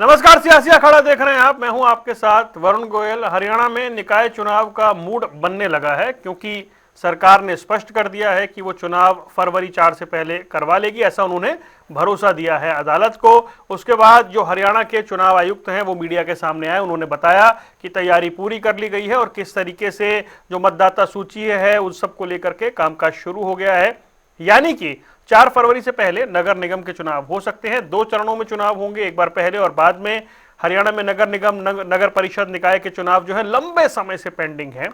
नमस्कार, सियासी अखाड़ा देख रहे हैं आप। मैं हूं आपके साथ वरुण गोयल। हरियाणा में निकाय चुनाव का मूड बनने लगा है क्योंकि सरकार ने स्पष्ट कर दिया है कि वो चुनाव फरवरी 4 से पहले करवा लेगी, ऐसा उन्होंने भरोसा दिया है अदालत को। उसके बाद जो हरियाणा के चुनाव आयुक्त हैं वो मीडिया के सामने आए, उन्होंने बताया कि तैयारी पूरी कर ली गई है और किस तरीके से जो मतदाता सूची है उन सबको लेकर के कामकाज शुरू हो गया है। यानी कि 4 फरवरी से पहले नगर निगम के चुनाव हो सकते हैं। 2 चरणों में चुनाव होंगे, एक बार पहले और बाद में। हरियाणा में नगर निगम नगर परिषद निकाय के चुनाव जो है लंबे समय से पेंडिंग है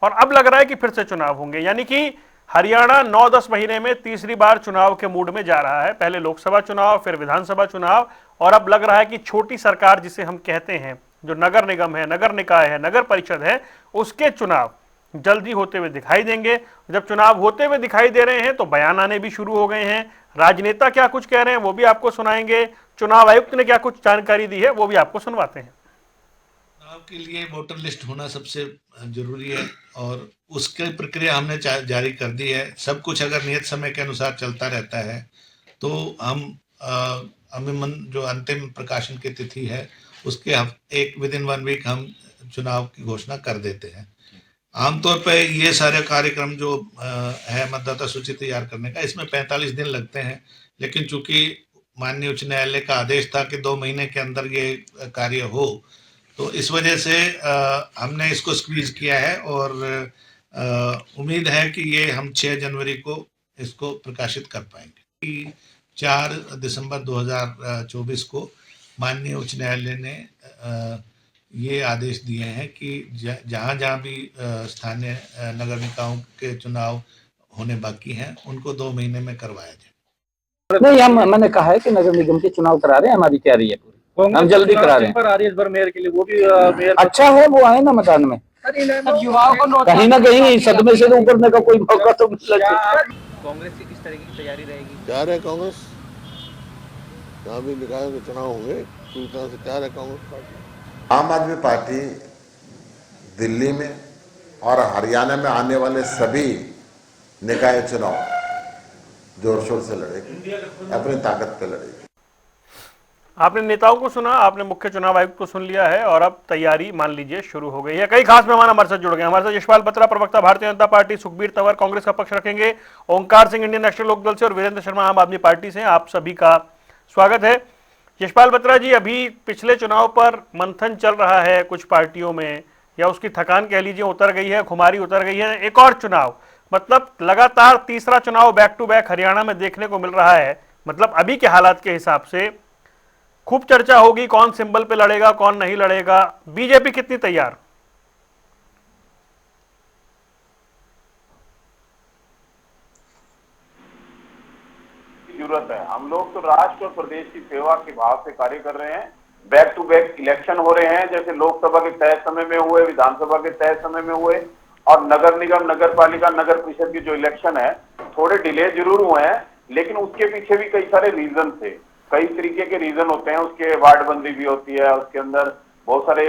और अब लग रहा है कि फिर से चुनाव होंगे। यानी कि हरियाणा 9-10 महीने में तीसरी बार चुनाव के मूड में जा रहा है। पहले लोकसभा चुनाव, फिर विधानसभा चुनाव और अब लग रहा है कि छोटी सरकार जिसे हम कहते हैं, जो नगर निगम है, नगर निकाय है, नगर परिषद है, उसके चुनाव जल्दी होते हुए दिखाई देंगे। जब चुनाव होते हुए दिखाई दे रहे हैं तो बयान आने भी शुरू हो गए हैं। राजनेता क्या कुछ कह रहे हैं वो भी आपको सुनाएंगे। चुनाव आयुक्त ने क्या कुछ जानकारी दी है वो भी आपको सुनवाते हैं। चुनाव के लिए वोटर लिस्ट होना सबसे जरूरी है और उसकी प्रक्रिया हमने जारी कर दी है। सब कुछ अगर नियत समय के अनुसार चलता रहता है तो हम हमें जो अंतिम प्रकाशन की तिथि है उसके एक विद इन 1 वीक हम चुनाव की घोषणा कर देते हैं। आमतौर पे ये सारे कार्यक्रम जो है मतदाता सूची तैयार करने का, इसमें 45 दिन लगते हैं, लेकिन चूंकि माननीय उच्च न्यायालय का आदेश था कि 2 महीने के अंदर ये कार्य हो, तो इस वजह से हमने इसको स्क्वीज किया है और उम्मीद है कि ये हम 6 जनवरी को इसको प्रकाशित कर पाएंगे। 4 दिसंबर 2024 को माननीय उच्च न्यायालय ने ये आदेश दिए हैं कि जहाँ जहाँ भी स्थानीय नगर निकायों के चुनाव होने बाकी हैं उनको 2 महीने में करवाया जाए। नहीं, मैंने कहा है कि नगर निगम के चुनाव करा रहे हैं, हमारी तैयारी है पूरी, हम जल्दी करा रहे हैं। आ रही है इस बार मेयर के लिए, वो भी मेयर अच्छा है वो आए ना मैदान में, युवाओं को कहीं ना कहीं सदमे से उबरने का कोई मौका तो मिलना चाहिए। कांग्रेस की किस तरह की तैयारी रहेगी? तैयार है कांग्रेस, जहाँ भी निकायों के चुनाव होंगे पूरी तरह से तैयार है कांग्रेस पार्टी। आम आदमी पार्टी दिल्ली में और हरियाणा में आने वाले सभी निकाय चुनाव जोर शोर से लड़ेगी, अपनी ताकत पे लड़ेगी। आपने नेताओं को सुना, आपने मुख्य चुनाव आयुक्त को सुन लिया है और अब तैयारी मान लीजिए शुरू हो गई है। कई खास मेहमान हमारे साथ जुड़ गए। हमारे साथ यशपाल बत्रा, प्रवक्ता भारतीय जनता पार्टी, सुखबीर तंवर कांग्रेस का पक्ष रखेंगे, ओंकार सिंह इंडियन नेशनल लोकदल से और वीरेंद्र शर्मा आम आदमी पार्टी से। आप सभी का स्वागत है। यशपाल बत्रा जी, अभी पिछले चुनाव पर मंथन चल रहा है कुछ पार्टियों में, या उसकी थकान कह लीजिए उतर गई है, खुमारी उतर गई है। एक और चुनाव, मतलब लगातार तीसरा चुनाव बैक टू बैक हरियाणा में देखने को मिल रहा है। मतलब अभी के हालात के हिसाब से खूब चर्चा होगी, कौन सिंबल पे लड़ेगा, कौन नहीं लड़ेगा। बीजेपी कितनी तैयार? जरूरत है। हम लोग तो राष्ट्र और प्रदेश की सेवा के भाव से कार्य कर रहे हैं। बैक टू बैक इलेक्शन हो रहे हैं, जैसे लोकसभा के तय समय में हुए, विधानसभा के तय समय में हुए, और नगर निगम, नगर पालिका, नगर परिषद की जो इलेक्शन है थोड़े डिले जरूर हुए हैं, लेकिन उसके पीछे भी कई सारे रीजन थे, कई तरीके के रीजन होते हैं। उसके वार्ड बंदी भी होती है, उसके अंदर बहुत सारे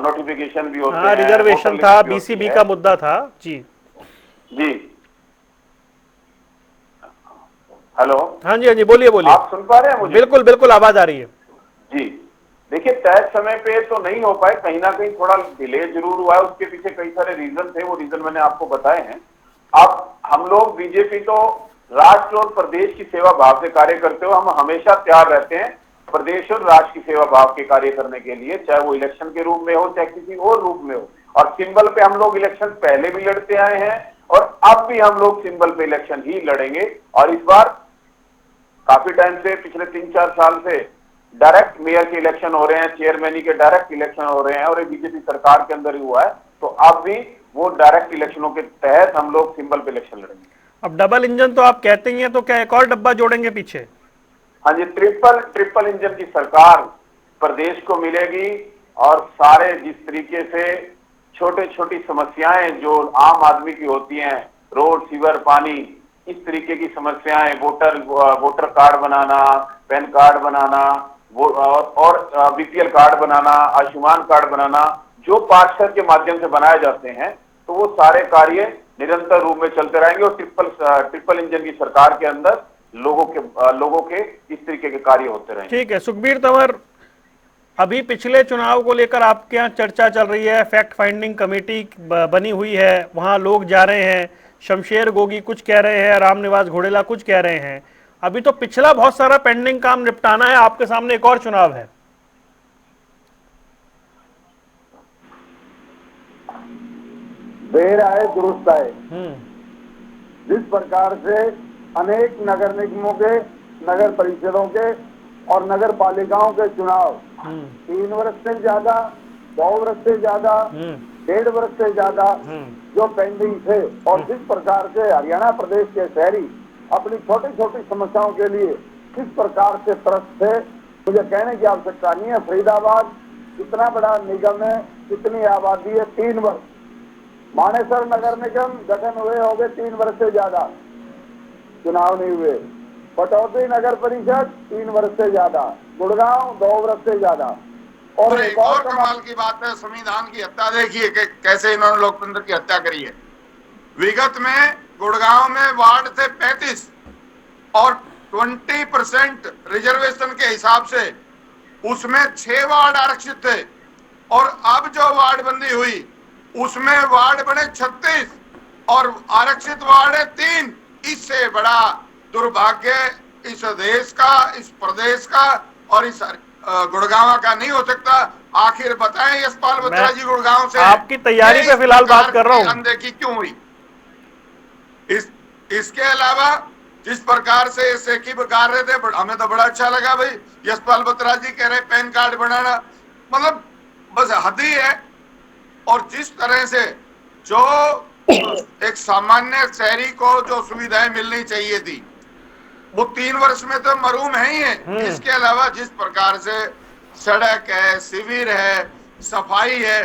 नोटिफिकेशन भी होते हैं, रिजर्वेशन था, बीसीबी का मुद्दा था। जी जी, हेलो, हाँ जी, हाँ जी, बोलिए बोलिए। आप सुन पा रहे हैं मुझे? बिल्कुल बिल्कुल, आवाज आ रही है जी। देखिए, तय समय पे तो नहीं हो पाए, कहीं ना कहीं थोड़ा डिले जरूर हुआ है। उसके पीछे कई सारे रीजन थे, वो रीजन मैंने आपको बताए हैं। अब हम लोग बीजेपी तो राष्ट्र और प्रदेश की सेवा भाव से कार्य करते हुए हम हमेशा तैयार रहते हैं प्रदेश और राष्ट्र की सेवा भाव के कार्य करने के लिए, चाहे वो इलेक्शन के रूप में हो, चाहे किसी और रूप में हो। और सिंबल पे हम लोग इलेक्शन पहले भी लड़ते आए हैं और अब भी हम लोग सिंबल पे इलेक्शन ही लड़ेंगे। और इस बार काफी टाइम से, पिछले 3-4 साल से डायरेक्ट मेयर के इलेक्शन हो रहे हैं, चेयरमैन के डायरेक्ट इलेक्शन हो रहे हैं, और ये बीजेपी सरकार के अंदर ही हुआ है। तो अब भी वो डायरेक्ट इलेक्शनों के तहत हम लोग सिंबल पे इलेक्शन लड़ेंगे। अब डबल इंजन तो आप कहते ही हैं, तो क्या एक और डब्बा जोड़ेंगे पीछे? हाँ जी, ट्रिपल इंजन की सरकार प्रदेश को मिलेगी और सारे जिस तरीके से छोटे छोटी समस्याएं जो आम आदमी की होती हैं, रोड, सीवर, पानी, इस तरीके की समस्याएं, वोटर कार्ड बनाना, पैन कार्ड बनाना, और बीपीएल कार्ड बनाना, आयुष्मान कार्ड बनाना, जो पार्षद के माध्यम से बनाए जाते हैं, तो वो सारे कार्य निरंतर रूप में चलते रहेंगे। और ट्रिपल इंजन की सरकार के अंदर लोगों के इस तरीके के कार्य होते रहेंगे। ठीक है, सुखबीर तंवर, अभी पिछले चुनाव को लेकर आपके यहाँ चर्चा चल रही है, फैक्ट फाइंडिंग कमेटी बनी हुई है, वहां लोग जा रहे हैं, शमशेर गोगी कुछ कह रहे हैं, रामनिवास घोडेला कुछ कह रहे हैं। अभी तो पिछला बहुत सारा पेंडिंग काम निपटाना है, आपके सामने एक और चुनाव है। देर आए दुरुस्त आए। जिस प्रकार से अनेक नगर निगमों के, नगर परिषदों के और नगर पालिकाओं के चुनाव 3 वर्ष से ज्यादा, 2 वर्ष से ज्यादा, 1.5 वर्ष से ज्यादा जो पेंडिंग थे, और जिस प्रकार से हरियाणा प्रदेश के शहरी अपनी छोटी छोटी समस्याओं के लिए किस प्रकार से त्रस्त थे, मुझे कहने की आवश्यकता नहीं है। फरीदाबाद इतना बड़ा निगम है, कितनी आबादी है, 3 वर्ष। मानेसर नगर निगम गठन हुए हो गए 3 वर्ष से ज्यादा, चुनाव नहीं हुए। पटौदी नगर परिषद 3 वर्ष से ज्यादा, गुड़गांव 2 वर्ष से ज्यादा। और एक और कमाल की बात है, संविधान की हत्या देखिए कि कैसे इन्होंने लोकतंत्र की हत्या करी है। विगत में गुड़गांव में वार्ड थे 35 और 20% रिजर्वेशन के हिसाब से उसमें 6 वार्ड आरक्षित थे, और अब जो वार्ड बंदी हुई उसमें वार्ड बने 36 और आरक्षित वार्ड है 3। इससे बड़ा दुर्भाग्य इस देश का, इस प्रदेश का और इस गुड़गांव का नहीं हो सकता। आखिर बताएं यशपाल बत्रा जी गुड़गांव से, आपकी तैयारी पे फिलहाल बात कर रहा हूं, अनदेखी क्यों हुई? इसके अलावा जिस प्रकार से सेकी बकार रहे थे, हमें तो बड़ा अच्छा लगा भाई। यशपाल बत्रा जी कह रहे पैन कार्ड बनाना, मतलब बस हद ही है। और जिस तरह से जो एक सामान्य शहरी को जो सुविधाएं मिलनी चाहिए थी वो 3 वर्ष में तो मरूम है ही है। इसके अलावा जिस प्रकार से सड़क है, शिविर है, सफाई है,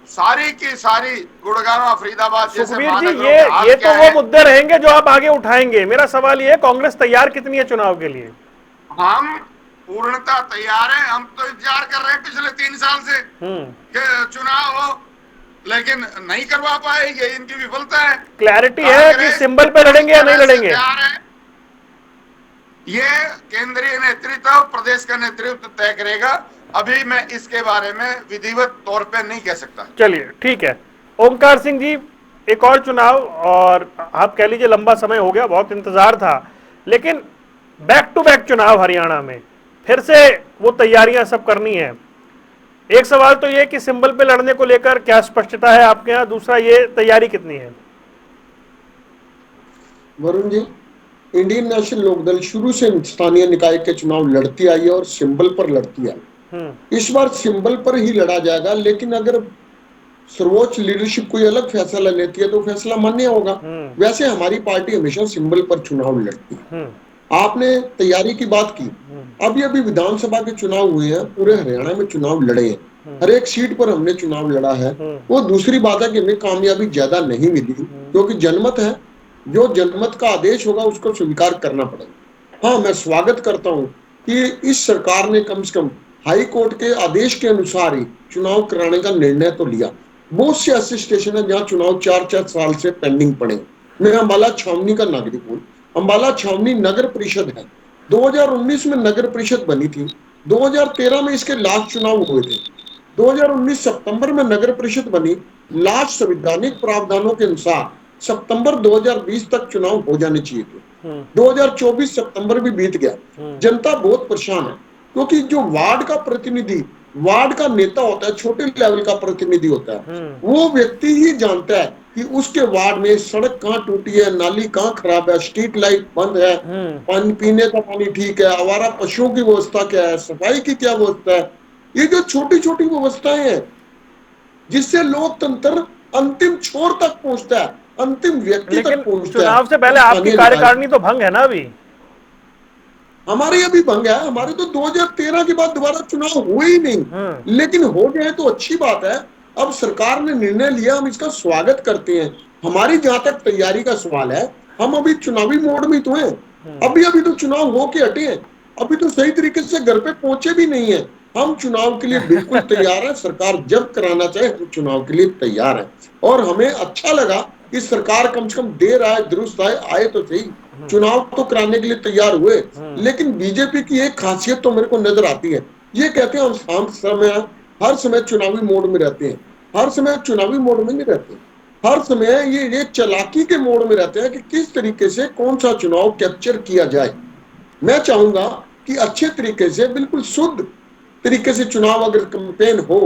सारी की सारी गुड़गांव, फरीदाबाद जैसे सुखबीर जी, ये तो वो मुद्दे रहेंगे जो आप आगे उठाएंगे। मेरा सवाल ये है, कांग्रेस तैयार कितनी है चुनाव के लिए? हम पूर्णतः तैयार हैं। हम तो इंतजार कर रहे हैं पिछले 3 साल से कि चुनाव हो, लेकिन नहीं करवा पाए, ये इनकी विफलता है। क्लैरिटी है कि सिंबल पे लड़ेंगे या नहीं लड़ेंगे? ये केंद्रीय नेतृत्व, प्रदेश का नेतृत्व तय करेगा। अभी मैं इसके बारे में विधिवत तौर पे नहीं कह सकता। चलिए ठीक है। ओमकार सिंह जी, एक और चुनाव, और आप कह लीजिए लंबा समय हो गया, बहुत इंतजार था, लेकिन बैक टू बैक चुनाव हरियाणा में फिर से वो तैयारियां सब करनी है। एक सवाल तो ये कि सिंबल पे लड़ने को लेकर क्या स्पष्टता है आपके यहाँ? दूसरा, ये तैयारी कितनी है? वरुण जी, इंडियन नेशनल लोकदल शुरू से स्थानीय निकाय के चुनाव लड़ती आई है और सिंबल पर लड़ती आई। इस बार सिंबल पर ही लड़ा जाएगा, लेकिन अगर सर्वोच्च लीडरशिप कोई अलग फैसला लेती है तो फैसला मान्य होगा। वैसे हमारी पार्टी हमेशा सिंबल पर चुनाव लड़ती है। आपने तैयारी की बात की, अभी अभी विधानसभा के चुनाव हुए हैं, पूरे हरियाणा में चुनाव लड़े हैं, हर एक सीट पर हमने चुनाव लड़ा है। वो दूसरी बात है कि हमें कामयाबी ज्यादा नहीं मिली, क्योंकि जनमत है, जो जनमत का आदेश होगा उसको स्वीकार करना पड़ेगा। हाँ, मैं स्वागत करता हूँ कि इस सरकार ने कम से कम हाई कोर्ट के आदेश के अनुसार ही चुनाव कराने का निर्णय तो लिया। बहुत से ऐसे स्टेशन है जहाँ चुनाव 4-4 साल से पेंडिंग पड़े। मैं अम्बाला छावनी का नागरिक हूँ। अम्बाला छावनी नगर परिषद है, 2019 में नगर परिषद बनी थी, 2013 में इसके लास्ट चुनाव हुए थे, 2019 सितंबर में नगर परिषद बनी। लास्ट संवैधानिक प्रावधानों के अनुसार सितंबर 2020 तक चुनाव हो जाने चाहिए थे। 2024 सितंबर भी बीत गया। जनता बहुत परेशान है, क्योंकि जो वार्ड का प्रतिनिधि, वार्ड का नेता होता है, छोटे लेवल का प्रतिनिधि होता है, वो व्यक्ति ही जानता है कि उसके वार्ड में सड़क कहाँ टूटी है, नाली कहाँ खराब है, स्ट्रीट लाइट बंद है, पानी पीने का पानी ठीक है, आवारा पशुओं की व्यवस्था क्या है, सफाई की क्या व्यवस्था है। ये जो छोटी छोटी व्यवस्थाएं हैं जिससे लोकतंत्र अंतिम छोर तक पहुंचता है, अंतिम व्यक्ति तक पहुंचता है। चुनाव से पहले आपकी कार्यकारिणी तो भंग है ना? अभी हमारी अभी भंग है। हमारे तो 2013 के बाद दोबारा चुनाव हुए ही नहीं, लेकिन हो गए तो अच्छी बात है। अब सरकार ने निर्णय लिया, हम इसका स्वागत करते हैं। हमारी जहां तक तैयारी का सवाल है, हम अभी चुनावी मोड में तो हैं। अभी तो चुनाव हो के हटे हैं, अभी तो सही तरीके से घर पे पहुंचे भी नहीं है। हम चुनाव के लिए बिल्कुल तैयार हैं। सरकार जब कराना चाहे हम चुनाव के लिए तैयार हैं, और हमें अच्छा लगा कि सरकार कम से कम देर आए दुरुस्त आए तो सही, चुनाव तो कराने के लिए तैयार हुए। लेकिन बीजेपी की एक खासियत तो मेरे को नजर आती है, ये कहते हैं हम हर समय चुनावी मोड में रहते हैं। हर समय चुनावी मोड में नहीं रहते, हर समय ये चालाकी के मोड में रहते हैं कि किस तरीके से कौन सा चुनाव कैप्चर किया जाए। मैं चाहूंगा कि अच्छे तरीके से, बिल्कुल शुद्ध तरीके से चुनाव अगर कैंपेन हो,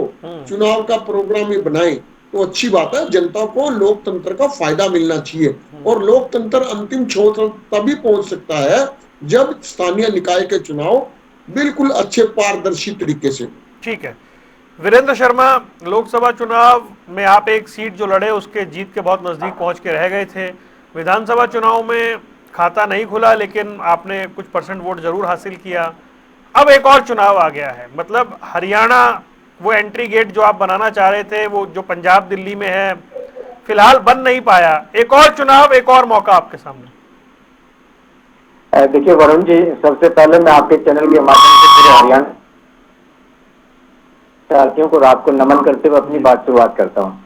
चुनाव का प्रोग्राम ये बनाए तो अच्छी बात है। जनता को लोकतंत्र का फायदा मिलना चाहिए, और लोकतंत्र अंतिम छोर तभी पहुंच सकता है जब स्थानीय निकाय के चुनाव बिल्कुल अच्छे पारदर्शी तरीके से। ठीक है वीरेंद्र शर्मा, लोकसभा चुनाव में आप एक सीट जो लड़े उसके जीत के बहुत नजदीक पहुंच के रह गए थे। विधानसभा चुनाव में खाता नहीं खुला, लेकिन आपने कुछ % वोट जरूर हासिल किया। अब एक और चुनाव आ गया है, मतलब हरियाणा, वो एंट्री गेट जो आप बनाना चाह रहे थे, वो जो पंजाब दिल्ली में है, फिलहाल बन नहीं पाया। एक और चुनाव, एक और मौका आपके सामने। देखिए वरुण जी, सबसे पहले मैं आपके चैनल के माध्यम से पूरे हरियाणा साथियों को रात को नमन करते हुए अपनी बात शुरुआत करता हूँ।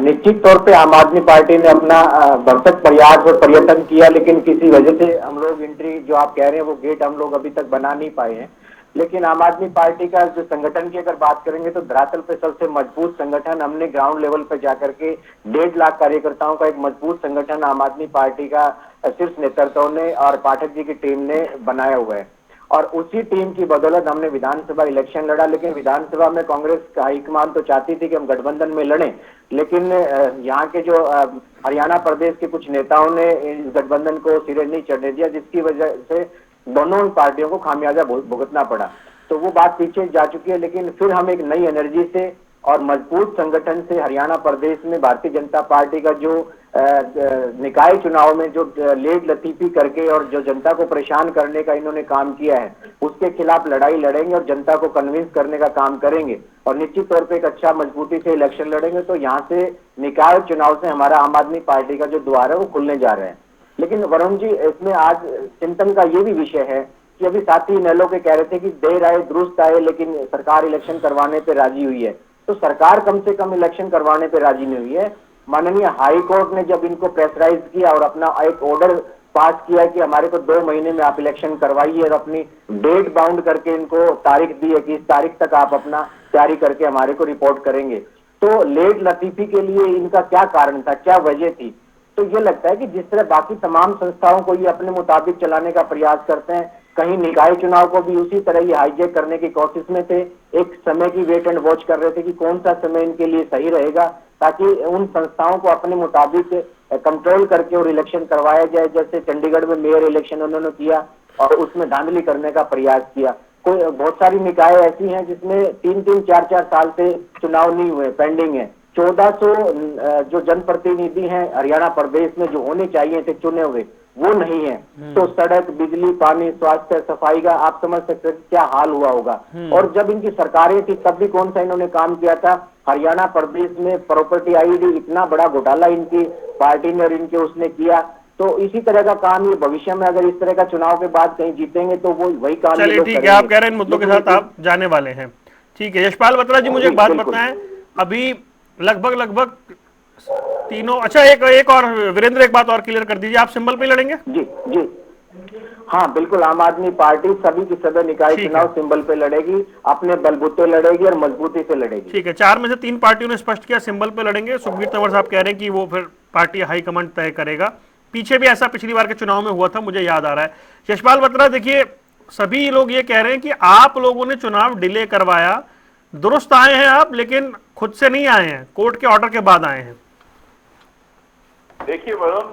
निश्चित तौर पे आम आदमी पार्टी ने अपना भरसक प्रयास और प्रयत्न किया, लेकिन किसी वजह से हम लोग एंट्री जो आप कह रहे हैं वो गेट हम लोग अभी तक बना नहीं पाए हैं। लेकिन आम आदमी पार्टी का जो संगठन की अगर बात करेंगे तो धरातल पे सबसे मजबूत संगठन हमने ग्राउंड लेवल पे जाकर के 1.5 लाख कार्यकर्ताओं का एक मजबूत संगठन आम आदमी पार्टी का शीर्ष नेतृत्व ने और पाठक जी की टीम ने बनाया हुआ है, और उसी टीम की बदौलत हमने विधानसभा इलेक्शन लड़ा। लेकिन विधानसभा में कांग्रेस का हाईकमान तो चाहती थी कि हम गठबंधन में लड़ें, लेकिन यहाँ के जो हरियाणा प्रदेश के कुछ नेताओं ने इस गठबंधन को सिरे नहीं चढ़ने दिया, जिसकी वजह से दोनों पार्टियों को खामियाजा भुगतना पड़ा। तो वो बात पीछे जा चुकी है, लेकिन फिर हम एक नई एनर्जी से और मजबूत संगठन से हरियाणा प्रदेश में भारतीय जनता पार्टी का जो निकाय चुनाव में जो लेट लतीफी करके और जो जनता को परेशान करने का इन्होंने काम किया है, उसके खिलाफ लड़ाई लड़ेंगे और जनता को कन्विंस करने का काम करेंगे, और निश्चित तौर पे एक अच्छा मजबूती से इलेक्शन लड़ेंगे। तो यहाँ से निकाय चुनाव से हमारा आम आदमी पार्टी का जो द्वार है वो खुलने जा रहे हैं। लेकिन वरुण जी, इसमें आज चिंतन का ये भी विषय है कि अभी साथी नैलो के कह रहे थे कि देर आए दुरुस्त आए, लेकिन सरकार इलेक्शन करवाने पे राजी हुई है। तो सरकार कम से कम इलेक्शन करवाने पे राजी नहीं हुई है। माननीय हाई कोर्ट ने जब इनको प्रेशराइज किया और अपना एक ऑर्डर पास किया कि हमारे को 2 महीने में आप इलेक्शन करवाइए, और अपनी डेट बाउंड करके इनको तारीख दी है कि इस तारीख तक आप अपना तैयारी करके हमारे को रिपोर्ट करेंगे, तो लेट लतीफी के लिए इनका क्या कारण था, क्या वजह थी? तो ये लगता है कि जिस तरह बाकी तमाम संस्थाओं को ये अपने मुताबिक चलाने का प्रयास करते हैं, कहीं निकाय चुनाव को भी उसी तरह ये हाईजैक करने की कोशिश में थे। एक समय की वेट एंड वॉच कर रहे थे कि कौन सा समय इनके लिए सही रहेगा, ताकि उन संस्थाओं को अपने मुताबिक कंट्रोल करके और इलेक्शन करवाया जाए। जैसे चंडीगढ़ में मेयर इलेक्शन उन्होंने किया और उसमें धांधली करने का प्रयास किया। कोई बहुत सारी निकाय ऐसी हैं जिसमें 3-3, 4-4 साल से चुनाव नहीं हुए, पेंडिंग है। 1400 जो जनप्रतिनिधि हैं हरियाणा प्रदेश में जो होने चाहिए थे चुने हुए, वो नहीं है। तो सड़क, बिजली, पानी, स्वास्थ्य, सफाई का आप समझ सकते हैं क्या हाल हुआ होगा। और जब इनकी सरकारें थी तब भी कौन सा इन्होंने काम किया था? हरियाणा प्रदेश में प्रॉपर्टी आईडी इतना बड़ा घोटाला इनकी पार्टी ने और इनके उसने किया। तो इसी तरह का काम ये भविष्य में अगर इस तरह का चुनाव के बाद कहीं जीतेंगे तो वो वही काम। चलिए ठीक है, आप कह रहे हैं इन मुद्दों के साथ आप जाने वाले हैं। ठीक है यशपाल बत्रा जी, मुझे एक बात बताएं, अभी लगभग तीनों, अच्छा एक और वीरेंद्र, एक बात और क्लियर कर दीजिए, आप सिंबल पे लड़ेंगे? जी जी हाँ बिल्कुल, आम आदमी पार्टी सभी की सदर निकाय चुनाव सिंबल पे लड़ेगी, अपने बलबूते लड़ेगी और मजबूती से लड़ेगी। ठीक है, 4 में से 3 पार्टियों ने स्पष्ट किया सिंबल पे लड़ेंगे। सुखबीर तंवर साहब कह रहे हैं कि वो फिर पार्टी हाईकमांड तय करेगा। पीछे भी ऐसा पिछली बार के चुनाव में हुआ था, मुझे याद आ रहा है। यशपाल बत्रा, देखिए सभी लोग ये कह रहे हैं कि आप लोगों ने चुनाव डिले करवाया, दुरुस्त आए हैं आप, लेकिन खुद से नहीं आए हैं, कोर्ट के ऑर्डर के बाद आए हैं। देखिए वरुण,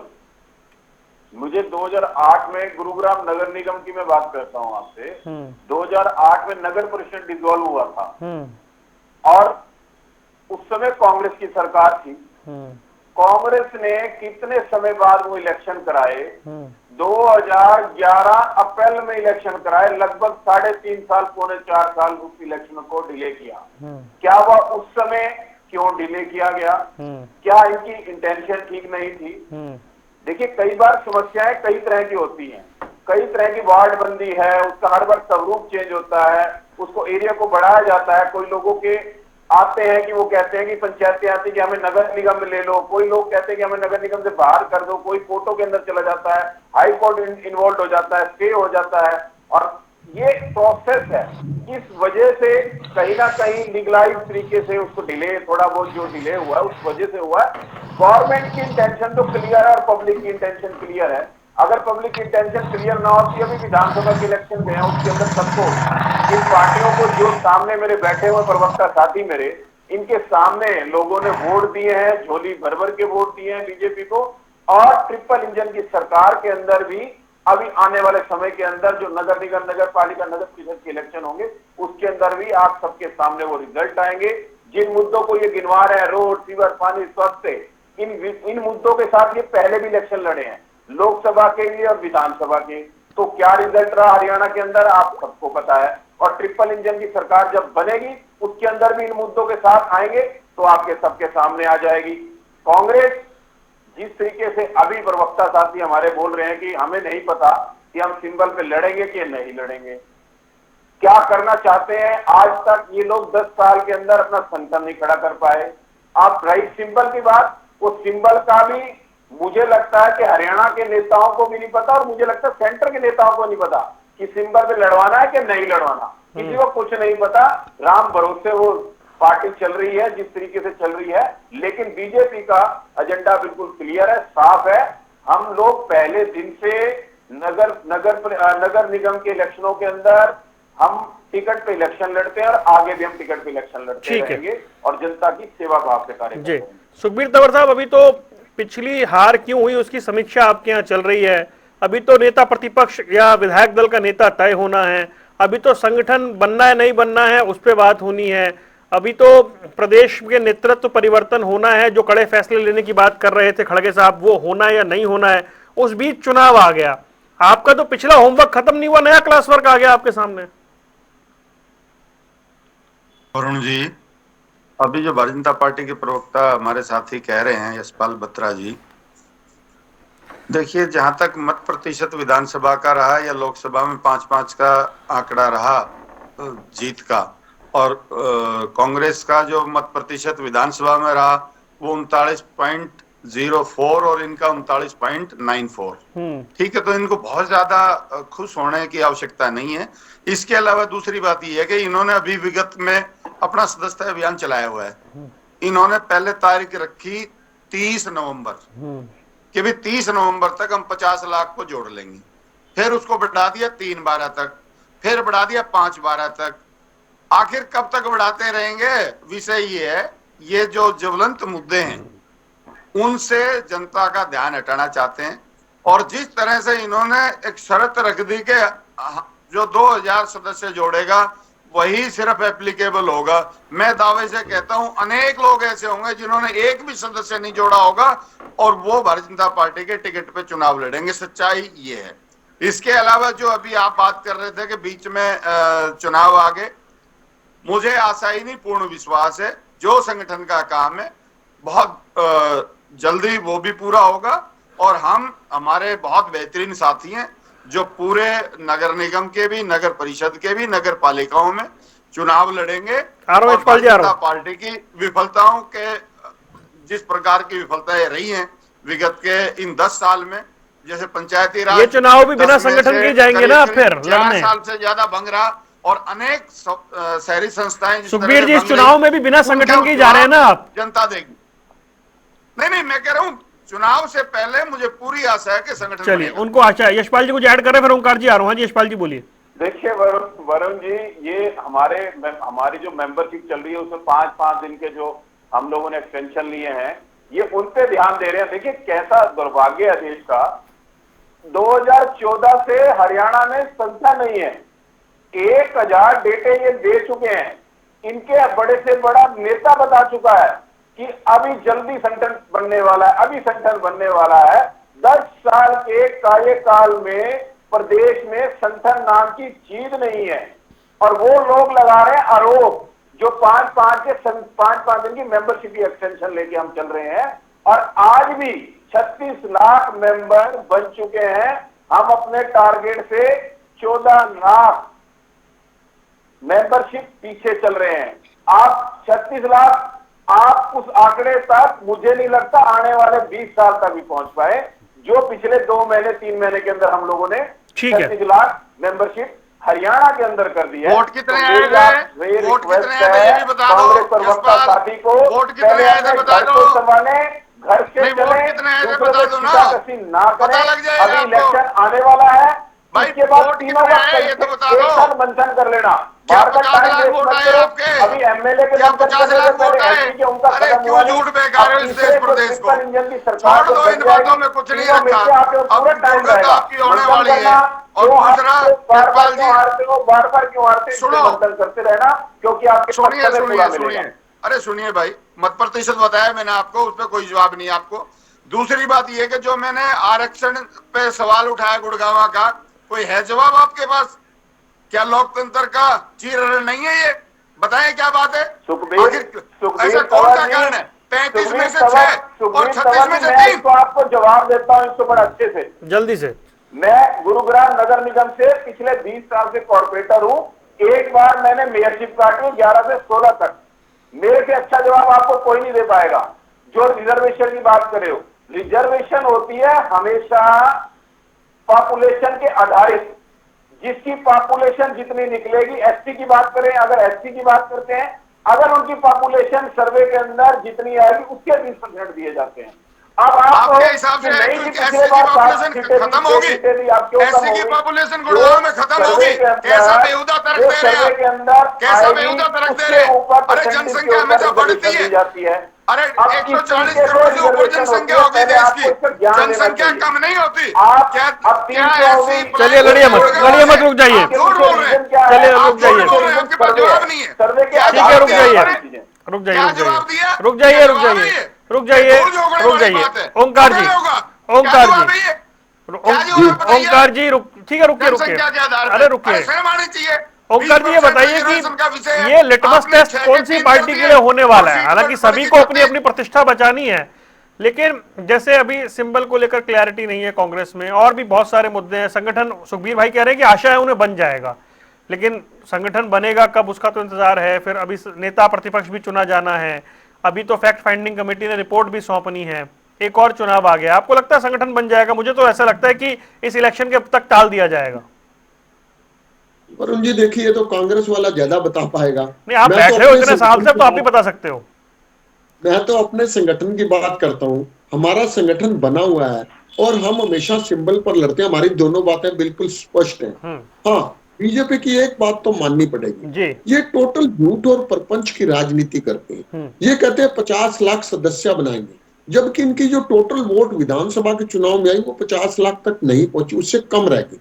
मुझे 2008 में गुरुग्राम नगर निगम की मैं बात करता हूं आपसे। 2008 में नगर परिषद डिसॉल्व हुआ था और उस समय कांग्रेस की सरकार थी। कांग्रेस ने कितने समय बाद वो इलेक्शन कराए? 2011 अप्रैल में इलेक्शन कराए, लगभग 3.5 साल, 3.25 साल उस इलेक्शन को डिले किया। क्या वह उस समय क्यों डिले किया गया? क्या इनकी इंटेंशन ठीक नहीं थी? देखिए कई बार समस्याएं कई तरह की होती हैं, कई तरह की वार्ड बंदी है, उसका हर बार स्वरूप चेंज होता है, उसको एरिया को बढ़ाया जाता है। कोई लोगों के आते हैं कि वो कहते हैं कि पंचायतें आती कि हमें नगर निगम में ले लो, कोई लोग कहते हैं कि हमें नगर निगम से बाहर कर दो, कोई फोटो के अंदर चला जाता है, हाई कोर्ट इन्वॉल्व हो जाता है, स्टे हो जाता है। और ये प्रोसेस है। इस वजह से कहीं ना कहीं लीगलाइज तरीके से उसको डिले, थोड़ा बहुत जो डिले हुआ है उस वजह से हुआ है। गवर्नमेंट की इंटेंशन तो क्लियर है और पब्लिक की इंटेंशन क्लियर है। अगर पब्लिक की इंटेंशन क्लियर ना होती, अभी विधानसभा के इलेक्शन में है, उसके अंदर सबको, इन पार्टियों को, जो सामने मेरे बैठे हुए प्रवक्ता साथी मेरे, इनके सामने लोगों ने वोट दिए हैं, झोली भर भर के वोट दिए हैं बीजेपी को। और ट्रिपल इंजन की सरकार के अंदर भी अभी आने वाले समय के अंदर जो नगर निगम, नगर पालिका, नगर परिषद के इलेक्शन होंगे, उसके अंदर भी आप सबके सामने वो रिजल्ट आएंगे। जिन मुद्दों को ये गिनवा रहे हैं, रोड, सीवर, पानी, स्वास्थ्य, इन मुद्दों के साथ ये पहले भी इलेक्शन लड़े हैं, लोकसभा के लिए और विधानसभा के। तो क्या रिजल्ट रहा हरियाणा के अंदर आप सबको पता है। और ट्रिपल इंजन की सरकार जब बनेगी, उसके अंदर भी इन मुद्दों के साथ आएंगे तो आपके सबके सामने आ जाएगी। कांग्रेस जिस तरीके से अभी प्रवक्ता साथी हमारे बोल रहे हैं कि हमें नहीं पता कि हम सिंबल पे लड़ेंगे कि नहीं लड़ेंगे, क्या करना चाहते हैं, आज तक ये लोग 10 साल के अंदर अपना संगठन नहीं खड़ा कर पाए। आप रही सिंबल की बात, वो सिंबल का भी मुझे लगता है कि हरियाणा के नेताओं को भी नहीं पता, और मुझे लगता है सेंटर के नेताओं को नहीं पता कि सिंबल पे लड़वाना है कि नहीं लड़वाना। किसी को कुछ नहीं पता। राम भरोसे वो पार्टी चल रही है जिस तरीके से चल रही है, लेकिन बीजेपी का एजेंडा बिल्कुल क्लियर है, साफ है। हम लोग पहले दिन से नगर निगम के इलेक्शनों के अंदर हम टिकट पे इलेक्शन लड़ते हैं और आगे भी हम टिकट पे इलेक्शन लड़ते रहेंगे और जनता की सेवा भाव से कार्य करेंगे। सुखबीर तंवर साहब, अभी तो पिछली हार क्यों हुई उसकी समीक्षा आपके यहाँ चल रही है। अभी तो नेता प्रतिपक्ष या विधायक दल का नेता तय होना है, अभी तो संगठन बनना है नहीं बनना है उस पर बात होनी है, अभी तो प्रदेश के नेतृत्व परिवर्तन होना है, जो कड़े फैसले लेने की बात कर रहे थे खड़गे साहब, वो होना है या नहीं होना है। उस बीच चुनाव आ गया, आपका तो पिछला होमवर्क खत्म नहीं हुआ, नया क्लास वर्क आ गया आपके सामने। वरुण जी, अभी जो भारतीय जनता पार्टी के प्रवक्ता हमारे साथी कह रहे हैं, यशपाल बत्रा जी, देखिए जहां तक मत प्रतिशत विधानसभा का रहा या लोकसभा में 5-5 का आंकड़ा रहा जीत का, और कांग्रेस का जो मत प्रतिशत विधानसभा में रहा वो 39.04 और इनका 39.94। ठीक है, तो इनको बहुत ज्यादा खुश होने की आवश्यकता नहीं है। इसके अलावा दूसरी बात यह है कि इन्होंने अभी विगत में अपना सदस्यता अभियान चलाया हुआ है। इन्होंने पहले तारीख रखी 30 नवंबर कि भी 30 नवंबर तक हम 50 लाख को जोड़ लेंगे, फिर उसको बढ़ा दिया 3/12 तक, फिर बढ़ा दिया 5/12 तक। आखिर कब तक बढ़ाते रहेंगे? विषय ये है, ये जो ज्वलंत मुद्दे हैं उनसे जनता का ध्यान हटाना चाहते हैं। और जिस तरह से इन्होंने एक शर्त रख दी कि जो 2000 सदस्य जोड़ेगा वही सिर्फ एप्लीकेबल होगा, मैं दावे से कहता हूं अनेक लोग ऐसे होंगे जिन्होंने एक भी सदस्य नहीं जोड़ा होगा और वो भारतीय जनता पार्टी के टिकट पे चुनाव लड़ेंगे। सच्चाई ये है। इसके अलावा जो अभी आप बात कर रहे थे कि बीच में चुनाव आ गए, मुझे आशा ही नहीं पूर्ण विश्वास है जो संगठन का काम है बहुत जल्दी वो भी पूरा होगा। और हम हमारे बहुत बेहतरीन साथी हैं जो पूरे नगर निगम के भी, नगर परिषद के भी, नगर पालिकाओं में चुनाव लड़ेंगे। और पार्टी की विफलताओं के, जिस प्रकार की विफलताएं रही हैं विगत के इन 10 साल में, जैसे पंचायती राज, ये चुनाव भी बिना संगठन के जाएंगे ना फिर लड़ने, 4 साल से ज्यादा भंग रहा, और अनेक शहरी संस्थाएं सुखबीर जी इस चुनाव में भी बिना संगठन के जा रहे हैं ना आप, जनता देगी। नहीं, मैं कह रहा हूं चुनाव से पहले मुझे पूरी आशा है कि संगठन। चलिए, उनको आशा है। यशपाल जी कुछ ऐड कर रहे हैं, फिर ओंकार जी आ रहा हूँ। जी यशपाल जी बोलिए। देखिए वरुण जी, ये हमारी जो मेंबरशिप चल रही है उसमें 5-5 दिन के जो हम लोगों ने एक्सटेंशन लिए हैं, ये उन पे ध्यान दे रहे हैं। देखिए कैसा दुर्भाग्य है देश का, 2014 से हरियाणा में संख्या नहीं है, 1000 डेटे ये दे चुके हैं। इनके बड़े से बड़ा नेता बता चुका है कि अभी जल्दी संगठन बनने वाला है, अभी संगठन बनने वाला है। 10 साल के कार्यकाल में प्रदेश में संगठन नाम की चीज नहीं है, और वो लोग लगा रहे हैं आरोप जो 5-5 दिन की मेंबरशिप की एक्सटेंशन लेके हम चल रहे हैं। और आज भी 36 लाख मेंबर बन चुके हैं। हम अपने टारगेट से 14 लाख मेंबरशिप पीछे चल रहे हैं। आप 36 लाख, आप उस आंकड़े तक मुझे नहीं लगता आने वाले 20 साल तक भी पहुंच पाए, जो पिछले 2 महीने 3 महीने के अंदर हम लोगों ने 36 लाख मेंबरशिप हरियाणा के अंदर कर दिया है। वोट कितने तो आए मेरी थे? आपसे वोट कितने रिक्वेस्ट आए थे ये है भी बता दो। कांग्रेस प्रवक्ता यशपाल, साथी को, वोट कितने पहले आए थे अपने बता घर दो। को संभाले, घर से नहीं, वोट चले, कितने आए थे दूसरों बता पे दो ना। छींटाकशी ना पता करें। लग जाएगा अभी आपको। इलेक्शन आने वाला है, भाई, इसके बाद वोट तीनों कितने का आए ये तो बता एक दो। साथ मंथन कर लेना। क्या बार बार 50 टाइम लाख वेस्ट वोट मत आए करो। आपके? अभी एमएलए के क्या मंथन 50 करने लाख से पहले वोट आए? एमपी के उनका अरे खत्म क्यों हुआ झूठ नहीं। बेकार अब हो इस तीसरे देश जो प्रदेश को? ट्रिपल इंजन की सरकार छोड़ जब दो, बन इन बातों जाएगी, में कुछ नहीं तीनों रखा। मिलकर आपके अब पूरा टाइम जरूरत रहेगा आपकी होने मंथन वाली है। करना। और क्यों दूसरा, हारते हो, बार बार यशपाल क्यों जी, हारते हो, बार बार क्यों हारते हो, सुनो। इससे मंथन करते रहना, क्योंकि आपके पक्ष सुनिए में पूरा सुनिए मिलेगा। सुनिए, अरे सुनिए भाई, मत प्रतिशत बताया मैंने आपको, उस पर कोई जवाब नहीं आपको। दूसरी बात यह कि जो मैंने आरक्षण पे सवाल उठाया गुड़गांव का, कोई है जवाब आपके पास? क्या लोकतंत्र का चीर नहीं है ये? बताएं क्या बात है? आखिर ऐसा कौन सा कारण है? 35 में से 6 और 36 में से 3। इसको आपको जवाब देता हूँ इसको बड़ा अच्छे से, जल्दी से। मैं गुरुग्राम नगर निगम से पिछले 20 साल से कॉर्पोरेटर हूँ। एक बार मैंने मेयरशिप काटी 11 से 16 तक। मेरे से अच्छा जवाब आपको कोई नहीं दे पाएगा। जो रिजर्वेशन की बात करे हो, रिजर्वेशन होती है हमेशा पॉपुलेशन के आधारित। जिसकी पॉपुलेशन जितनी निकलेगी, एसटी की बात करें, अगर एसटी की बात करते हैं, अगर उनकी पॉपुलेशन सर्वे के अंदर जितनी आएगी उसके 20% दिए जाते हैं। अब आपके हिसाब से एससी की पॉपुलेशन खत्म होगी? एससी की पॉपुलेशन गुड़गांव में खत्म होगी? कैसा बेहुदा तर्क दे रहे हैं आप? कैसा बेहुदा तर्क दे रहे हैं? अरे जनसंख्या हमेशा बढ़ती है। अरे 140 करोड़ से ऊपर जनसंख्या होगी देश की, जनसंख्या कम नहीं होती। क्या ऐसी? चलिए लड़िए मत, रुक जाइए। झूठ बोल रहे हैं, चलिए आप रुक झूठ जाइए। बोल रहे हैं, आपके पास जवाब नहीं है। ठीक है, रुक जाइए। क्या जवाब दिया? रुक जाइए। ओंकार जी, ठीक है, रुकिए। अरे रुकिए ओंकार जी, ये बताइए कि ये लिटमस टेस्ट कौन सी पार्टी के लिए होने वाला है? हालांकि सभी को अपनी अपनी प्रतिष्ठा बचानी है, लेकिन जैसे अभी सिंबल को लेकर क्लैरिटी नहीं है कांग्रेस में, और भी बहुत सारे मुद्दे हैं। संगठन, सुखबीर भाई कह रहे हैं कि आशा है उन्हें बन जाएगा, लेकिन संगठन बनेगा कब उसका तो इंतजार है। फिर अभी नेता प्रतिपक्ष भी चुना जाना है, अभी तो फैक्ट फाइंडिंग कमेटी ने रिपोर्ट भी सौंपनी है, एक और चुनाव आ गया। आपको लगता है संगठन बन जाएगा? मुझे तो ऐसा लगता है कि इस इलेक्शन के तक टाल दिया जाएगा। वरुण जी देखिए, तो कांग्रेस वाला ज्यादा बता पाएगा। नहीं, आप बैठे हो इतने साल से, तो आप ही बता सकते हो। मैं तो अपने संगठन की बात करता हूँ। हमारा संगठन बना हुआ है और हम हमेशा सिंबल पर लड़ते हैं। हमारी दोनों बातें बिल्कुल स्पष्ट हैं। हाँ, बीजेपी की एक बात तो माननी पड़ेगी जी। ये टोटल झूठ और प्रपंच की राजनीति करते हैं। ये कहते हैं 50 लाख सदस्य बनाएंगे, जबकि इनकी जो टोटल वोट विधानसभा के चुनाव में आई वो 50 लाख तक नहीं पहुंची, उससे कम रह गई।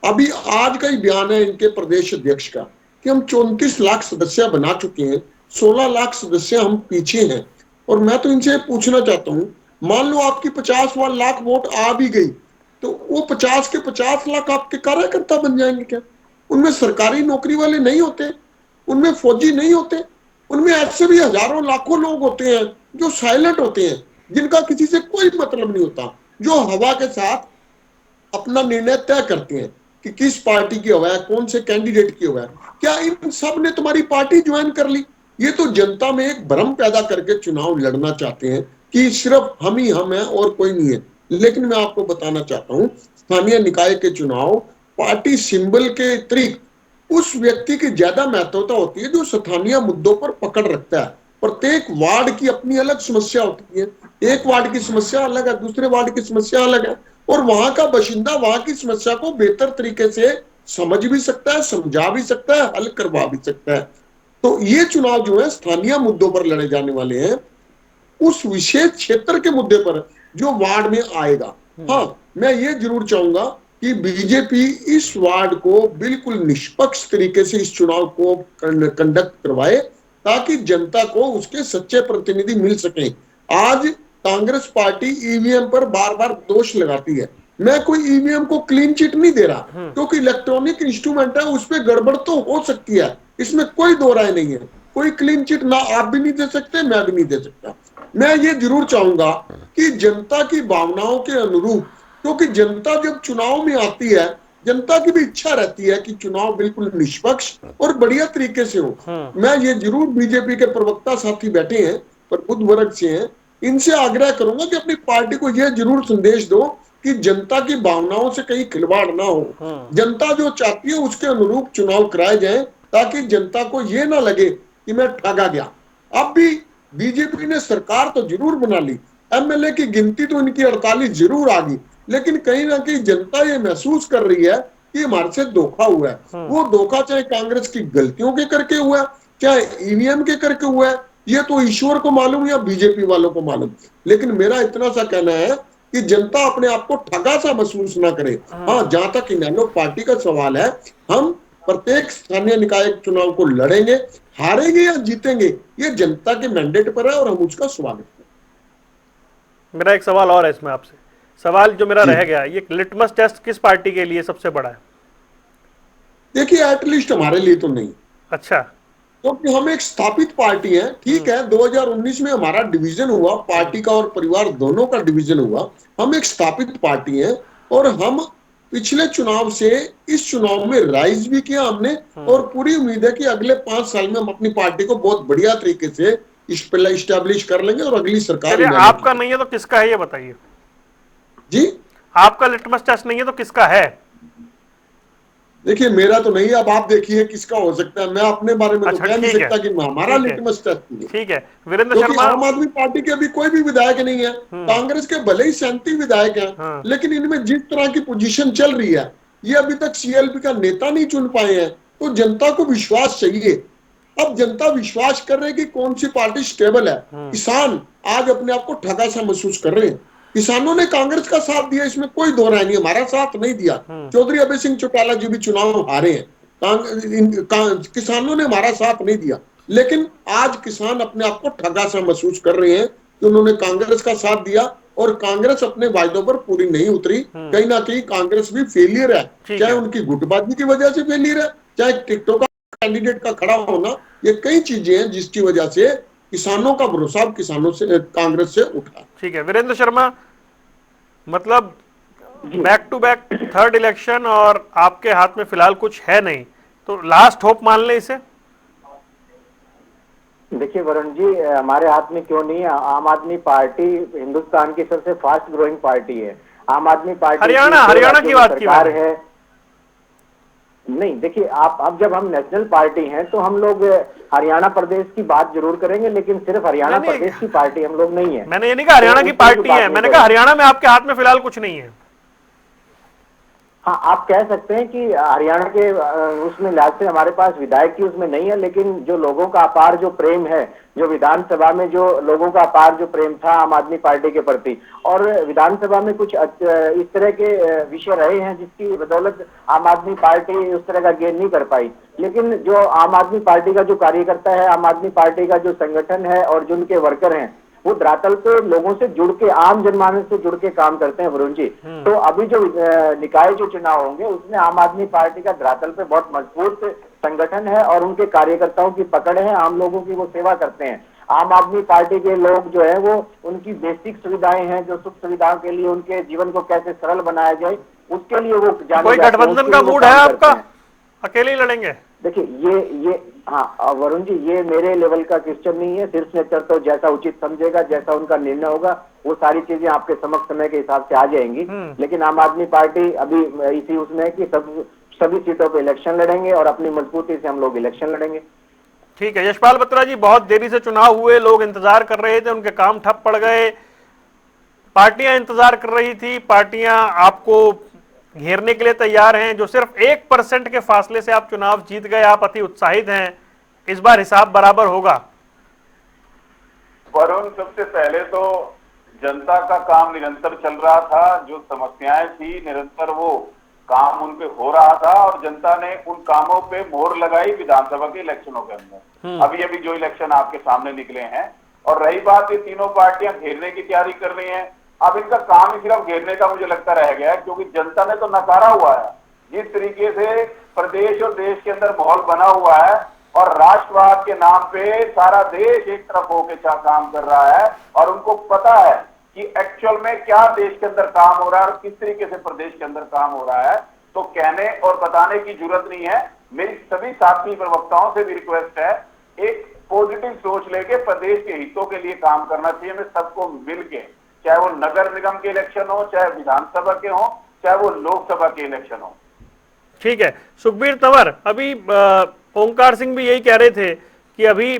अभी आज का ही बयान है इनके प्रदेश अध्यक्ष का कि हम 34 लाख सदस्य बना चुके हैं, 16 लाख सदस्य हम पीछे हैं। और मैं तो इनसे पूछना चाहता हूं, मान लो आपकी 50 लाख वोट आ भी गई, तो वो 50 के 50 लाख आपके कार्यकर्ता बन जाएंगे क्या? उनमें सरकारी नौकरी वाले नहीं होते, उनमें फौजी नहीं होते, उनमें ऐसे भी हजारों लाखों लोग होते हैं जो साइलेंट होते हैं, जिनका किसी से कोई मतलब नहीं होता, जो हवा के साथ अपना निर्णय तय करते हैं कि किस पार्टी की हवा है, कौन से कैंडिडेट की हवा है। क्या इन सब ने तुम्हारी पार्टी ज्वाइन कर ली? ये तो जनता में एक भ्रम पैदा करके चुनाव लड़ना चाहते हैं कि सिर्फ हम ही हम हैं और कोई नहीं है। लेकिन मैं आपको बताना चाहता हूं, स्थानीय निकाय के चुनाव पार्टी सिंबल के अतिरिक्त उस व्यक्ति की ज्यादा महत्वता होती है जो स्थानीय मुद्दों पर पकड़ रखता है। प्रत्येक वार्ड की अपनी अलग समस्या होती है, एक वार्ड की समस्या अलग है, दूसरे वार्ड की समस्या अलग है, और वहां का बाशिंदा वहां की समस्या को बेहतर तरीके से समझ भी सकता है, समझा भी सकता है, हल करवा भी सकता है। तो ये चुनाव जो है स्थानीय मुद्दों पर लड़े जाने वाले हैं, उस विशेष क्षेत्र के मुद्दे पर जो वार्ड में आएगा। हाँ, मैं ये जरूर चाहूंगा कि बीजेपी इस वार्ड को बिल्कुल निष्पक्ष तरीके से इस चुनाव को कंडक्ट करवाए, ताकि जनता को उसके सच्चे प्रतिनिधि मिल सके। आज कांग्रेस पार्टी ईवीएम पर बार बार दोष लगाती है। मैं कोई ईवीएम को क्लीन चिट नहीं दे रहा, क्योंकि इलेक्ट्रॉनिक इंस्ट्रूमेंट है, उस पर गड़बड़ तो हो सकती है, इसमें कोई दो राय नहीं है। कोई क्लीन चिट ना आप भी नहीं दे सकते, मैं भी नहीं दे सकता। मैं ये जरूर चाहूंगा कि जनता की भावनाओं के अनुरूप, क्योंकि जनता जब चुनाव में आती है, जनता की भी इच्छा रहती है कि चुनाव बिल्कुल निष्पक्ष और बढ़िया तरीके से हो। मैं ये जरूर बीजेपी के प्रवक्ता साथी बैठे हैं पर बुद्ध वर्ग से हैं, इनसे आग्रह करूंगा कि अपनी पार्टी को यह जरूर संदेश दो कि जनता की भावनाओं से कहीं खिलवाड़ ना हो। जनता जो चाहती है उसके अनुरूप चुनाव कराए जाएं, ताकि जनता को ये ना लगे कि मैं ठगा गया। अब भी बीजेपी ने सरकार तो जरूर बना ली, एमएलए की गिनती तो इनकी 48 जरूर आ गई, लेकिन कहीं ना कहीं जनता ये महसूस कर रही है कि हमारे से धोखा हुआ है। वो धोखा चाहे कांग्रेस की गलतियों के करके हुआ है, चाहे ईवीएम के करके हुआ है, ये तो ईश्वर को मालूम या बीजेपी वालों को मालूम। लेकिन मेरा इतना सा कहना है कि जनता अपने आप को ठगा सा महसूस ना करे। हाँ, जहां तक इनेलो पार्टी का सवाल है, हम प्रत्येक स्थानीय निकाय चुनाव को लड़ेंगे, हारेंगे या जीतेंगे ये जनता के मैंडेट पर है और हम उसका स्वागत करें। मेरा एक सवाल और है इसमें आपसे, सवाल जो मेरा रह गया, ये लिटमस टेस्ट किस पार्टी के लिए सबसे बड़ा है? देखिए, एटलीस्ट हमारे लिए तो नहीं। अच्छा, क्योंकि हम एक स्थापित पार्टी है। ठीक है, 2019 में हमारा डिवीजन हुआ, पार्टी का और परिवार दोनों का डिवीजन हुआ। हम एक स्थापित पार्टी है और हम पिछले चुनाव से इस चुनाव में राइज भी किया हमने, और पूरी उम्मीद है कि अगले 5 साल में हम अपनी पार्टी को बहुत बढ़िया तरीके से इस्टेब्लिश कर लेंगे और अगली सरकार। आपका नहीं है तो किसका है ये बताइए जी? आपका लिटमस टेस्ट नहीं है तो किसका है? देखिए, मेरा तो नहीं, अब आप देखिए किसका हो सकता है। मैं अपने बारे में तो कह नहीं सकता कि हमारा लिटमस टेस्ट नहीं है। ठीक है, वीरेंद्र क्योंकि शर्मा, आम आदमी पार्टी के अभी कोई भी विधायक नहीं है। कांग्रेस के भले ही 37 विधायक हैं, लेकिन इनमें जिस तरह की पोजीशन चल रही है, ये अभी तक सीएलपी का नेता नहीं चुन पाए हैं। तो जनता को विश्वास चाहिए। अब जनता विश्वास कर रही है कि कौन सी पार्टी स्टेबल है। किसान आज अपने आप को ठगा सा महसूस कर रहे हैं। किसानों ने कांग्रेस का साथ दिया, इसमें कोई दो राय नहीं, हमारा साथ नहीं दिया। चौधरी अभय सिंह चौटाला जी भी चुनाव हारे हैं, किसानों ने हमारा साथ नहीं दिया। लेकिन आज किसान अपने आप को ठगा सा महसूस कर रहे हैं कि उन्होंने कांग्रेस का साथ दिया और कांग्रेस अपने वायदों पर पूरी नहीं उतरी। कहीं ना कहीं कांग्रेस भी फेलियर है, चाहे उनकी गुटबाजी की वजह से फेलियर है, चाहे टिकटॉक कैंडिडेट का खड़ा होना, ये कई चीजें हैं जिसकी वजह से किसानों का भरोसा किसानों से, कांग्रेस से उठा। ठीक है वीरेंद्र शर्मा, मतलब back to back third election और आपके हाथ में फिलहाल कुछ है नहीं, तो लास्ट होप मान ले इसे? देखिए वरुण जी, हमारे हाथ में क्यों नहीं है? आम आदमी पार्टी हिंदुस्तान की सबसे फास्ट ग्रोइंग पार्टी है। आम आदमी पार्टी हरियाणा की बात की है नहीं। देखिए, आप अब जब हम नेशनल पार्टी हैं तो हम लोग हरियाणा प्रदेश की बात जरूर करेंगे, लेकिन सिर्फ हरियाणा प्रदेश की पार्टी हम लोग नहीं है। मैंने ये नहीं कहा हरियाणा की पार्टी है, मैंने कहा हरियाणा में आपके हाथ में फिलहाल कुछ नहीं है। हाँ, आप कह सकते हैं कि हरियाणा के उसमें लिहाज से हमारे पास विधायक की उसमें नहीं है, लेकिन जो लोगों का अपार जो प्रेम है, जो विधानसभा में जो लोगों का अपार जो प्रेम था आम आदमी पार्टी के प्रति, और विधानसभा में कुछ इस तरह के विषय रहे हैं जिसकी बदौलत आम आदमी पार्टी उस तरह का गेन नहीं कर पाई। लेकिन जो आम आदमी पार्टी का जो कार्यकर्ता है, आम आदमी पार्टी का जो संगठन है और जो उनके वर्कर हैं, वो धरातल पे लोगों से जुड़ के, आम जनमानस से जुड़ के काम करते हैं वरुण जी। तो अभी जो निकाय जो चुनाव होंगे उसमें आम आदमी पार्टी का धरातल पे बहुत मजबूत संगठन है और उनके कार्यकर्ताओं की पकड़ है, आम लोगों की वो सेवा करते हैं। आम आदमी पार्टी के लोग जो है वो उनकी बेसिक सुविधाएं हैं, जो सुख सुविधाओं के लिए उनके जीवन को कैसे सरल बनाया जाए, उसके लिए वो कोई गठबंधन का मूड है आपका? अकेले ही लड़ेंगे? देखिए ये हाँ वरुण जी, ये मेरे लेवल का क्वेश्चन नहीं है। शीर्ष नेतृत्व तो जैसा उचित समझेगा, जैसा उनका निर्णय होगा, वो सारी चीजें आपके समक्ष समय के हिसाब से आ जाएंगी। लेकिन आम आदमी पार्टी अभी इसी उसमें है कि सभी सीटों पे इलेक्शन लड़ेंगे और अपनी मजबूती से हम लोग इलेक्शन लड़ेंगे। ठीक है यशपाल बत्रा जी, बहुत देरी से चुनाव हुए, लोग इंतजार कर रहे थे, उनके काम ठप पड़ गए, पार्टियां इंतजार कर रही थी, पार्टियां आपको घेरने के लिए तैयार हैं, जो सिर्फ 1% के फासले से आप चुनाव जीत गए, आप अति उत्साहित हैं, इस बार हिसाब बराबर होगा? वरुण, सबसे पहले तो जनता का काम निरंतर चल रहा था, जो समस्याएं थी निरंतर वो काम उन पे हो रहा था और जनता ने उन कामों पे मोहर लगाई विधानसभा के इलेक्शनों के अंदर। अभी जो इलेक्शन आपके सामने निकले हैं, और रही बात ये तीनों पार्टियां घेरने की तैयारी कर रही हैं, अब इनका काम ही सिर्फ घेरने का मुझे लगता रह गया है, क्योंकि जनता ने तो नकारा हुआ है जिस तरीके से प्रदेश और देश के अंदर माहौल बना हुआ है, और राष्ट्रवाद के नाम पे सारा देश एक तरफ होकर काम कर रहा है, और उनको पता है कि एक्चुअल में क्या देश के अंदर काम हो रहा है और किस तरीके से प्रदेश के अंदर काम हो रहा है। तो कहने और बताने की जरूरत नहीं है। मेरी सभी साथी प्रवक्ताओं से भी रिक्वेस्ट है, एक पॉजिटिव सोच लेके प्रदेश के हितों के लिए काम करना चाहिए, हमें सबको मिलके। चाहे वो नगर निगम के इलेक्शन हो, चाहे विधानसभा के हो, चाहे वो लोकसभा के इलेक्शन हो। ठीक है सुखबीर तंवर, अभी ओंकार सिंह भी यही कह रहे थे कि अभी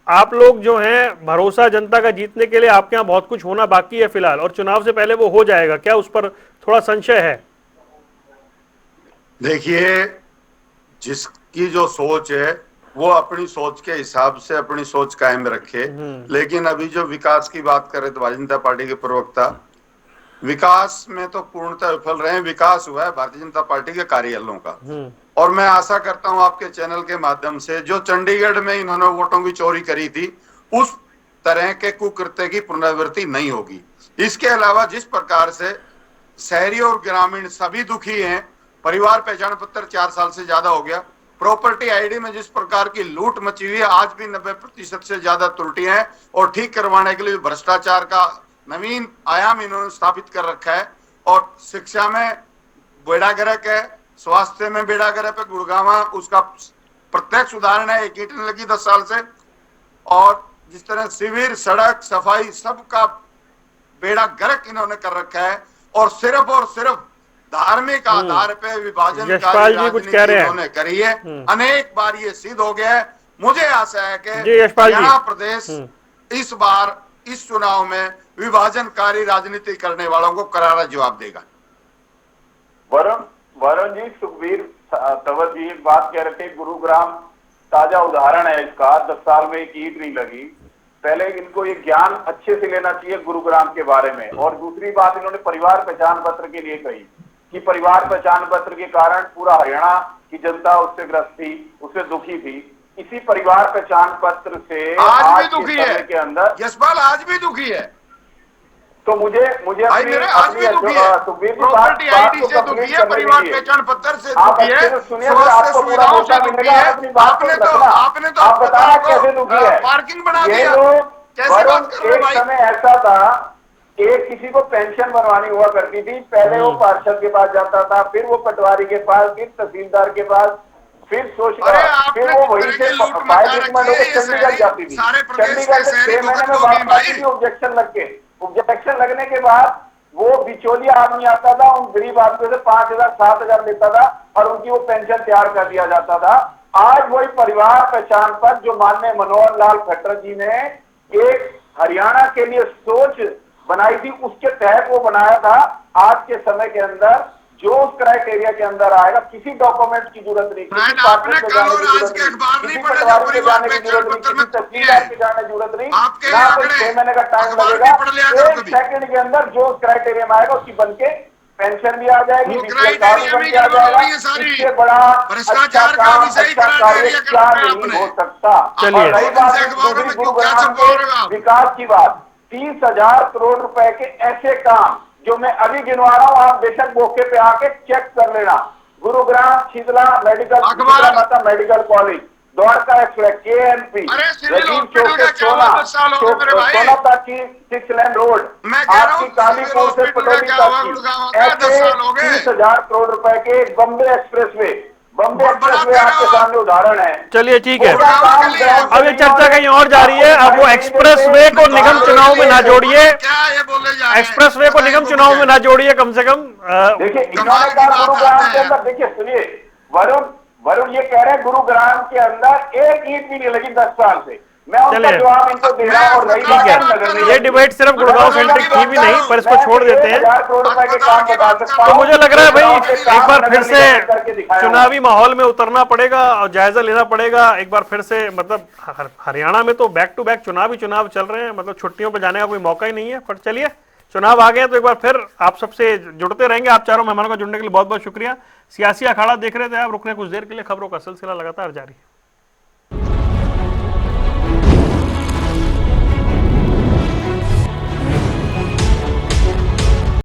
आप लोग जो हैं भरोसा जनता का जीतने के लिए आपके यहाँ बहुत कुछ होना बाकी है फिलहाल, और चुनाव से पहले वो हो जाएगा, क्या उस पर थोड़ा संशय है? देखिए, जिसकी जो सोच है वो अपनी सोच के हिसाब से अपनी सोच कायम रखे, लेकिन अभी जो विकास की बात कर रहे थे भारतीय जनता पार्टी के प्रवक्ता, विकास में तो पूर्णतः विफल रहे हैं। विकास हुआ है भारतीय जनता पार्टी के कार्यालयों का, और मैं आशा करता हूं आपके चैनल के माध्यम से जो चंडीगढ़ में इन्होंने वोटों की चोरी करी थी उस तरह के कुकृत्य की पुनरावृत्ति नहीं होगी। इसके अलावा जिस प्रकार से शहरी और ग्रामीण सभी दुखी हैं, परिवार पहचान पत्र 4 साल से ज्यादा हो गया, प्रॉपर्टी आईडी में जिस प्रकार की लूट मची हुई है, आज भी 90% से ज्यादा त्रुटियां हैं, और ठीक करवाने के लिए भ्रष्टाचार का नवीन आयाम इन्होंने स्थापित कर रखा है। और शिक्षा में बेड़ा गर्क है, स्वास्थ्य में बेड़ा गर्क है। गुड़गांव उसका प्रत्यक्ष उदाहरण है, एक ईंट नहीं लगी 10 साल से। और जिस तरह शिविर, सड़क, सफाई, सबका बेड़ा गर्क इन्होंने कर रखा है, और सिर्फ धार्मिक आधार पे विभाजन का राजनीति इन्होंने करी है। अनेक बार ये सिद्ध हो गया है। मुझे आशा है कि हरियाणा प्रदेश इस बार इस चुनाव में विभाजनकारी राजनीति करने वालों को करारा जवाब देगा। वरुण जी, सुखबीर तंवर जी एक बात कह रहे थे, गुरुग्राम ताजा उदाहरण है इसका, 10 साल में एक ईंट नहीं लगी। पहले इनको ये ज्ञान अच्छे से लेना चाहिए गुरुग्राम के बारे में। और दूसरी बात इन्होंने परिवार पहचान पत्र के लिए कही कि परिवार पहचान पत्र के कारण पूरा हरियाणा की जनता उससे ग्रस्त थी, उससे दुखी थी। इसी परिवार पहचान पत्र से आज भी दुखी है के अंदर यशपाल, आज भी दुखी है। तो मुझे प्रॉपर्टी आईडी से दुखी है, परिवार पहचान पत्र से दुखी है, स्वास्थ्य सुविधाओं से दुखी है। आपने तो पार्किंग बना दिया, कैसे बात कर रहे हो भाई? समय ऐसा था, एक किसी को पेंशन बनवानी हुआ करती थी, पहले वो पार्षद के पास जाता था, फिर वो पटवारी के पास, फिर तहसीलदार के पास, फिर फिर वो वहीं से चंडीगढ़ जाती थी। चंडीगढ़ से 6 महीने में वापस ऑब्जेक्शन लगने के बाद वो बिचौलिया आदमी आता था, उन गरीब आदमियों से 5,000 7,000 लेता था, और उनकी वो पेंशन तैयार कर दिया जाता था। आज वही परिवार पहचान पर जो माननीय मनोहर लाल खट्टर जी ने एक हरियाणा के लिए सोच बनाई थी, उसके तहत वो बनाया था। आज के समय के अंदर जो उस क्राइटेरिया के अंदर आएगा, किसी डॉक्यूमेंट की जरूरत नहीं, किसी पार्टी के जाने की जरूरत नहीं, किसी पटवारी के जाने की जरूरत नहीं, किसी तहसीलदार के जाने की जरूरत नहीं, ना कोई 6 महीने का टाइम लगेगा। 1 सेकंड के अंदर जो उस क्राइटेरिया में आएगा उसकी बनके पेंशन भी आ जाएगी, बीपीएल भी आ जाएगा। इससे बड़ा भ्रष्टाचार का विषय क्या नहीं हो सकता। और रही बात गुरुग्राम के विकास की बात, 30,000 करोड़ रुपए के ऐसे काम जो मैं अभी गिनवा रहा हूं, आप बेशक मौके पे आके चेक कर लेना। गुरुग्राम छिदला medical college, Dwarka expressway, KNP, सोनाता की 6 लेन रोड, आपकी कालीपुर से पटोली तक, ऐसे 30,000 करोड़ रुपए के बम्बे एक्सप्रेसवे आपके सामने उदाहरण है। चलिए ठीक है, अब ये चर्चा कहीं और जा रही है। अब वो एक्सप्रेसवे को निगम चुनाव में ना जोड़िए, एक्सप्रेसवे को निगम चुनाव में ना जोड़िए कम से कम। देखिए इन्होंने कहा गुरुग्राम के अंदर, देखिए सुनिए, वरुण ये कह रहे हैं गुरुग्राम के अंदर एक ईंट भी नहीं लगी 10 साल से। मैं उनका जवाब इनको दे रहा हूं। और रही बात ये डिबेट सिर्फ गुड़गांव सेंट्रिक थी भी नहीं, पर इसको छोड़ देते हैं। तो मुझे लग रहा है भाई एक बार फिर से चुनावी माहौल में उतरना पड़ेगा और जायजा लेना पड़ेगा एक बार फिर से। मतलब हरियाणा में तो बैक टू बैक चुनाव ही चुनाव चल रहे हैं, मतलब छुट्टियों पर जाने का कोई मौका ही नहीं है। पर चलिए चुनाव आ गए तो एक बार फिर आप सबसे जुड़ते रहेंगे। आप चारों मेहमानों का जुड़ने के लिए बहुत बहुत शुक्रिया। सियासी अखाड़ा देख रहे थे आप, रुकने कुछ देर के लिए, खबरों का सिलसिला लगातार जारी है।